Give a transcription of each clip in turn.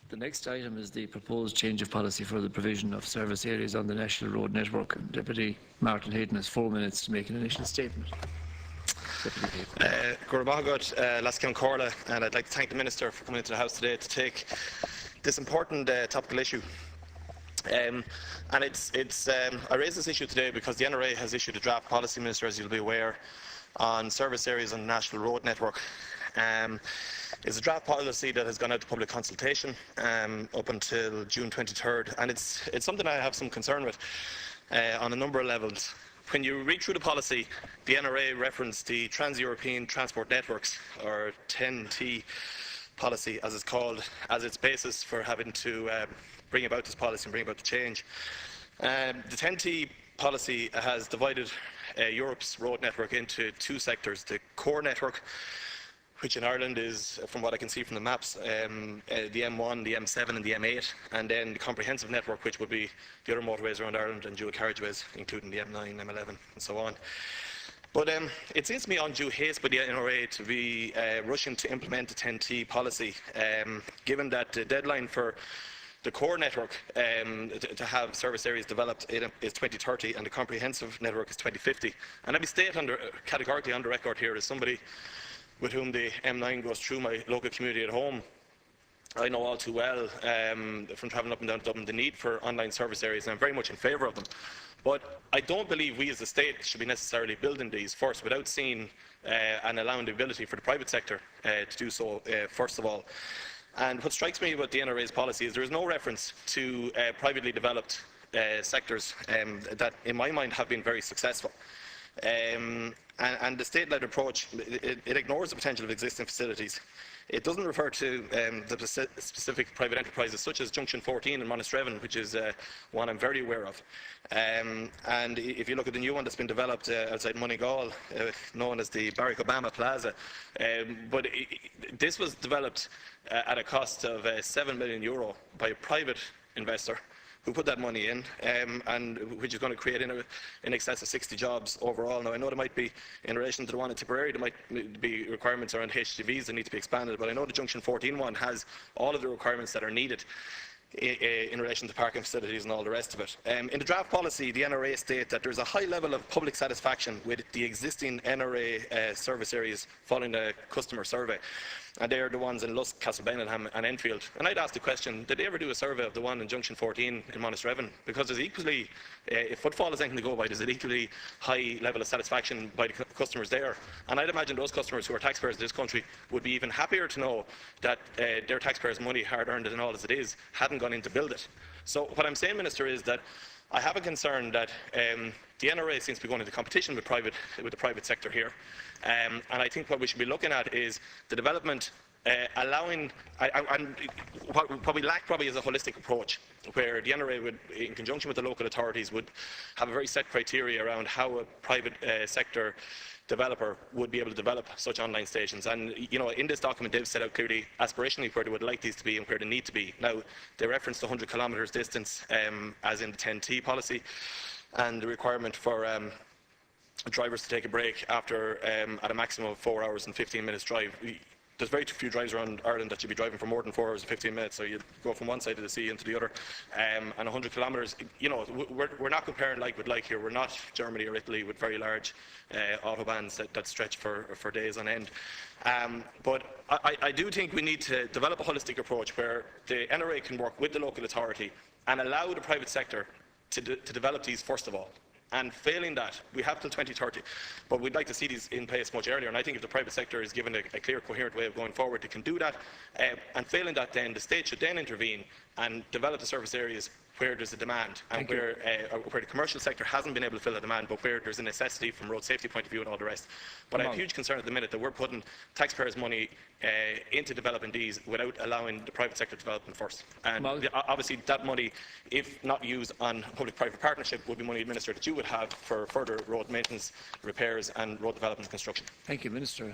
The next item is the proposed change of policy for the provision of service areas on the National Road Network. Deputy Martin Hayden has 4 minutes to make an initial statement. Gurbahagot, Laskin Corla, and I'd like to thank the Minister for coming into the House today to take this important topical issue. I raise this issue today because the NRA has issued a draft policy, Minister, as you'll be aware, on service areas on the National Road Network. It's a draft policy that has gone out to public consultation up until June 23rd, and it's something I have some concern with on a number of levels. When you read through the policy, the NRA referenced the Trans-European Transport Networks, or TEN-T policy as it's called, as its basis for having to bring about this policy and bring about the change. The TEN-T policy has divided Europe's road network into two sectors: the core network, which in Ireland is, from what I can see from the maps, the M1, the M7 and the M8, and then the comprehensive network, which would be the other motorways around Ireland and dual carriageways, including the M9, M11 and so on. But it seems to me undue haste by the NRA to be rushing to implement the TEN-T policy, given that the deadline for the core network to have service areas developed is 2030 and the comprehensive network is 2050. And let me state categorically on the record here, as somebody with whom the M9 goes through my local community at home, I know all too well from travelling up and down Dublin the need for online service areas, and I'm very much in favour of them. But I don't believe we as a state should be necessarily building these first without seeing and allowing the ability for the private sector to do so first of all. And what strikes me about the NRA's policy is there is no reference to privately developed sectors that in my mind have been very successful. And the state-led approach, it ignores the potential of existing facilities. It doesn't refer to the specific private enterprises such as Junction 14 in Monasterevin, which is one I'm very aware of. And if you look at the new one that's been developed outside Moneygall, known as the Barack Obama Plaza, but this was developed at a cost of €7 million by a private investor who put that money in, and which is going to create in excess of 60 jobs overall. Now, I know there might be, in relation to the one in Tipperary, there might be requirements around HGVs that need to be expanded, but I know the Junction 14 one has all of the requirements that are needed in relation to parking facilities and all the rest of it. In the draft policy, the NRA state that there's a high level of public satisfaction with the existing NRA service areas following a customer survey. And they are the ones in Lusk, Castlebennett and Enfield. And I'd ask the question, did they ever do a survey of the one in Junction 14 in Monasterevin? Because there's equally, if footfall is anything to go by, there's an equally high level of satisfaction by the customers there. And I'd imagine those customers who are taxpayers in this country would be even happier to know that their taxpayers' money, hard-earned and all as it is, hadn't gone in to build it. So what I'm saying, Minister, is that I have a concern that the NRA seems to be going into competition with the private sector here. And I think what we should be looking at is the development allowing, and what we lack probably is a holistic approach, where the NRA would, in conjunction with the local authorities, would have a very set criteria around how a private sector developer would be able to develop such online stations. And in this document they've set out clearly aspirationally where they would like these to be and where they need to be. Now, they referenced 100 kilometres distance as in the TEN-T policy, and the requirement for drivers to take a break after at a maximum of 4 hours and 15 minutes drive. There's very few drives around Ireland that should be driving for more than 4 hours and 15 minutes, so you go from one side of the sea into the other. And 100 kilometres, we're not comparing like with like here. We're not Germany or Italy with very large autobahns that stretch for days on end. But I do think we need to develop a holistic approach where the NRA can work with the local authority and allow the private sector to develop these first of all. And failing that, we have till 2030, but we'd like to see these in place much earlier. And I think if the private sector is given a clear, coherent way of going forward, they can do that. And failing that, then the state should then intervene and develop the service areas where there's a demand and where the commercial sector hasn't been able to fill the demand, but where there's a necessity from a road safety point of view and all the rest. But I have huge concern at the minute that we're putting taxpayers' money into developing these without allowing the private sector to develop them first. And obviously that money, if not used on public-private partnership, would be money administered that you would have for further road maintenance, repairs and road development and construction. Thank you, Minister.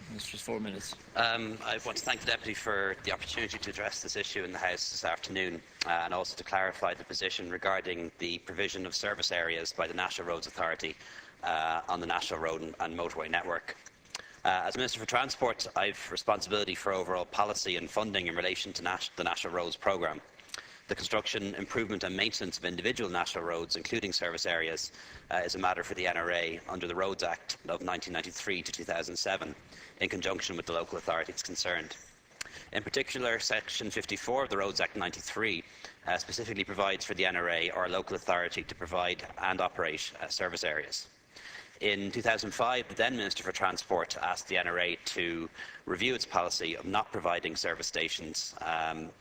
Minister's 4 minutes. I want to thank the Deputy for the opportunity to address this issue in the House this afternoon, and also to clarify the position regarding the provision of service areas by the National Roads Authority on the National Road and Motorway Network. As Minister for Transport, I have responsibility for overall policy and funding in relation to the National Roads Programme. The construction, improvement and maintenance of individual national roads, including service areas, is a matter for the NRA under the Roads Act of 1993 to 2007, in conjunction with the local authorities concerned. In particular, Section 54 of the Roads Act 93 specifically provides for the NRA or a local authority to provide and operate service areas. In 2005, the then Minister for Transport asked the NRA to review its policy of not providing service stations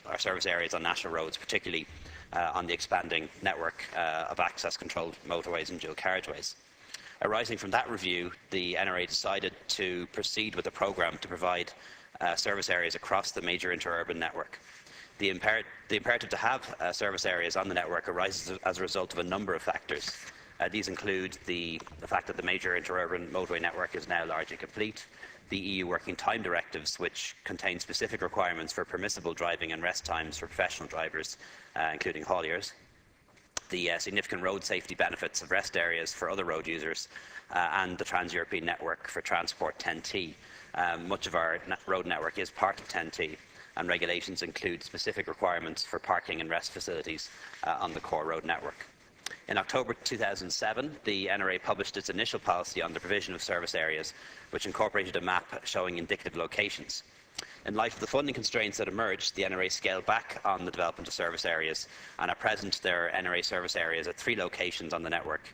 or service areas on national roads, particularly on the expanding network of access-controlled motorways and dual carriageways. Arising from that review, the NRA decided to proceed with a programme to provide service areas across the major interurban network. The imperative to have service areas on the network arises as a result of a number of factors. These include the fact that the major interurban motorway network is now largely complete, the EU Working Time Directives, which contain specific requirements for permissible driving and rest times for professional drivers, including hauliers, the significant road safety benefits of rest areas for other road users, and the Trans-European Network for Transport 10T. Much of our road network is part of 10T, and regulations include specific requirements for parking and rest facilities on the core road network. In October 2007, the NRA published its initial policy on the provision of service areas, which incorporated a map showing indicative locations. In light of the funding constraints that emerged, the NRA scaled back on the development of service areas, and at present there are NRA service areas at 3 locations on the network.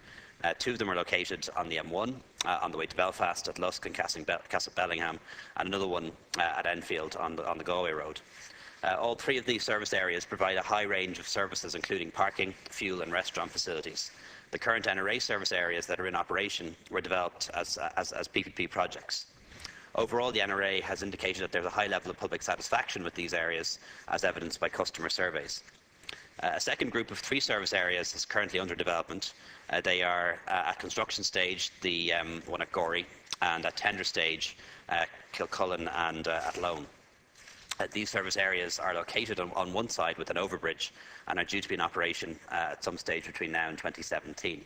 2 of them are located on the M1, on the way to Belfast, at Lusk and Castlebellingham, and another one at Enfield on the Galway Road. All 3 of these service areas provide a high range of services, including parking, fuel and restaurant facilities. The current NRA service areas that are in operation were developed as PPP projects. Overall, the NRA has indicated that there is a high level of public satisfaction with these areas, as evidenced by customer surveys. A second group of 3 service areas is currently under development. They are at construction stage, the one at Gorey, and at tender stage, Kilcullen and Athlone. These service areas are located on one side with an overbridge and are due to be in operation at some stage between now and 2017.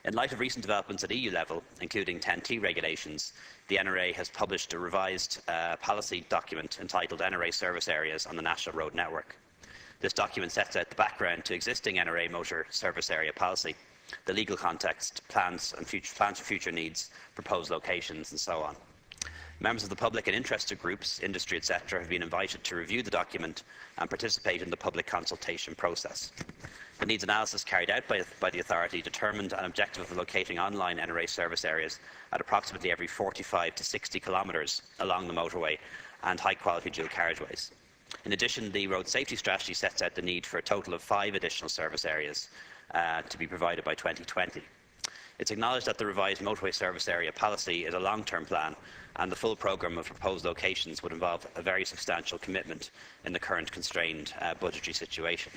In light of recent developments at EU level, including 10T regulations, the NRA has published a revised policy document entitled NRA Service Areas on the National Road Network. This document sets out the background to existing NRA motor service area policy, the legal context, plans for future needs, proposed locations and so on. Members of the public and interested groups, industry, etc. have been invited to review the document and participate in the public consultation process. The needs analysis carried out by the authority determined an objective of locating online NRA service areas at approximately every 45 to 60 kilometres along the motorway and high-quality dual carriageways. In addition, the road safety strategy sets out the need for a total of 5 additional service areas to be provided by 2020. It's acknowledged that the revised motorway service area policy is a long-term plan, and the full programme of proposed locations would involve a very substantial commitment in the current constrained budgetary situation.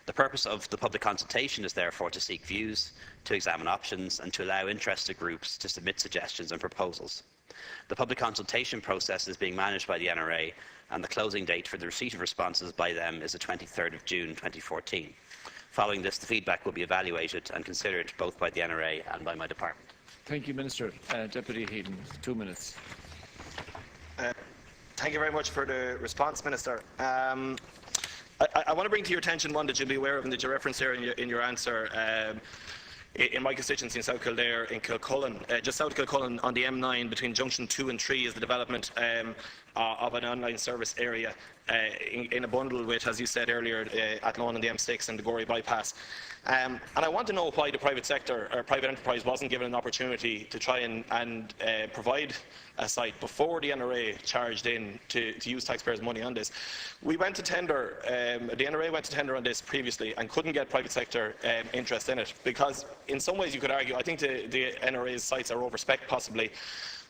The purpose of the public consultation is therefore to seek views, to examine options, and to allow interested groups to submit suggestions and proposals. The public consultation process is being managed by the NRA, and the closing date for the receipt of responses by them is the 23rd of June 2014. Following this, the feedback will be evaluated and considered both by the NRA and by my department. Thank you, Minister. Deputy Heaton, 2 minutes. Thank you very much for the response, Minister. I want to bring to your attention one that you'll be aware of and that you referenced there in your answer. In my constituency in South Kildare, in Kilcullen, just south of Kilcullen on the M9 between junction 2 and 3 is the development of an online service area in a bundle with, as you said earlier, Athlone and the M6 and the Gorey bypass. And I want to know why the private sector or private enterprise wasn't given an opportunity to try and provide a site before the NRA charged in to use taxpayers' money on this. We went to tender, the NRA went to tender on this previously and couldn't get private sector interest in it because in some ways you could argue, I think the NRA's sites are overspec possibly.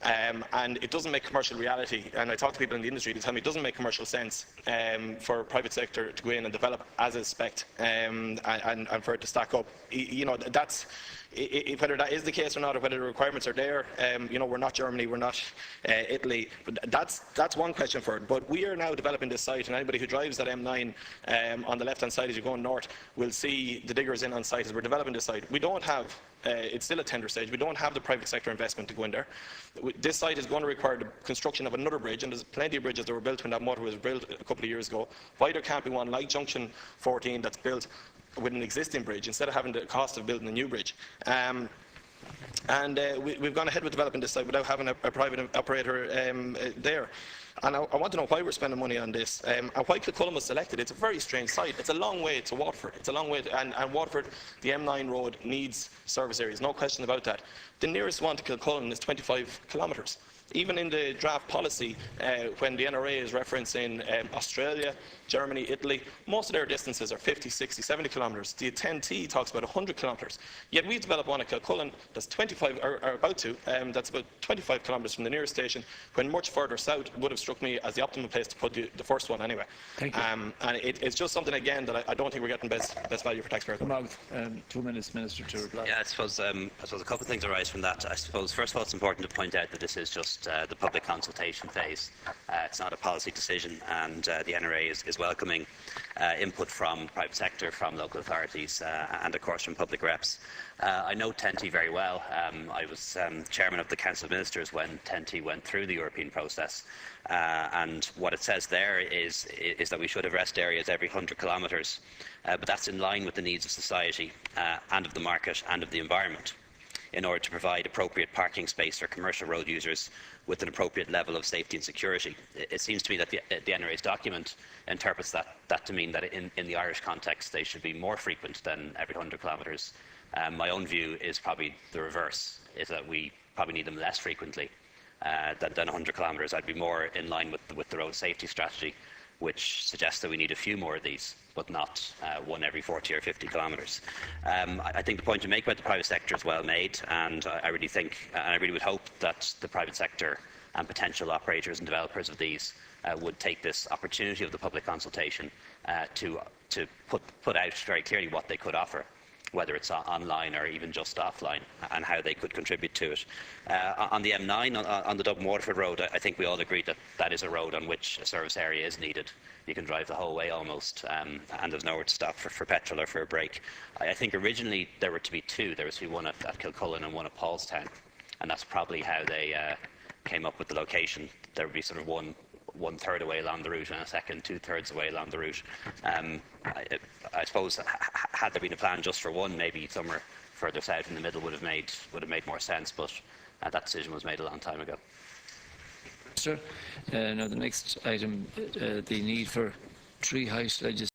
And it doesn't make commercial reality, and I talk to people in the industry, they tell me it doesn't make commercial sense for private sector to go in and develop as is spec'd and for it to stack up. You know, that's, whether that is the case or not, or whether the requirements are there, we're not Germany, we're not Italy. But that's one question for it. But we are now developing this site, and anybody who drives that M9 on the left-hand side as you're going north will see the diggers in on site as we're developing this site. We don't have, it's still a tender stage, we don't have the private sector investment to go in there. This site is going to require the construction of another bridge, and there's plenty of bridges that were built when that motorway was built a couple of years ago. Why there can't be one like Junction 14 that's built with an existing bridge instead of having the cost of building a new bridge. We've gone ahead with developing this site without having a private operator there. And I want to know why we're spending money on this, and why Kilcullen was selected. It's a very strange site. It's a long way to Waterford. It's a long way, and Waterford, the M9 road needs service areas, no question about that. The nearest one to Kilcullen is 25 kilometres. Even in the draft policy, when the NRA is referencing Australia, Germany, Italy, most of their distances are 50, 60, 70 kilometres. The 10T talks about 100 kilometres. Yet we've developed one at Kilcullen that's 25, or about to, that's about 25 kilometres from the nearest station, when much further south would have struck me as the optimal place to put the first one anyway. Thank you. And it's just something, again, that I don't think we're getting best value for taxpayers. 2 minutes, Minister, to reply. Yeah, I suppose a couple of things arise from that. I suppose, first of all, it's important to point out that this is just the public consultation phase. It's not a policy decision, and the NRA is welcoming input from private sector, from local authorities, and of course from public reps. I know 10T very well. I was chairman of the Council of Ministers when 10T went through the European process, and what it says there is that we should have rest areas every 100 kilometres, but that's in line with the needs of society and of the market and of the environment, in order to provide appropriate parking space for commercial road users with an appropriate level of safety and security. It seems to me that the NRA's document interprets that to mean that in the Irish context they should be more frequent than every 100 kilometres. My own view is probably the reverse, is that we probably need them less frequently than 100 kilometres. I'd be more in line with the road safety strategy, which suggests that we need a few more of these, but not one every 40 or 50 kilometres. I think the point you make about the private sector is well made, and I really think, and I really would hope that the private sector and potential operators and developers of these would take this opportunity of the public consultation to put out very clearly what they could offer, whether it's online or even just offline, and how they could contribute to it. On the M9, on the Dublin-Waterford road, I think we all agree that is a road on which a service area is needed. You can drive the whole way almost, and there's nowhere to stop for petrol or for a break. I think originally there were to be two. There was to be one at Kilcullen and one at Paulstown, and that's probably how they came up with the location. There would be sort of one third away along the route and a second 2/3 away along the route. I suppose had there been a plan just for one, maybe somewhere further south in the middle would have made more sense, but that decision was made a long time ago. Sir, now the next item, the need for tree height legislation.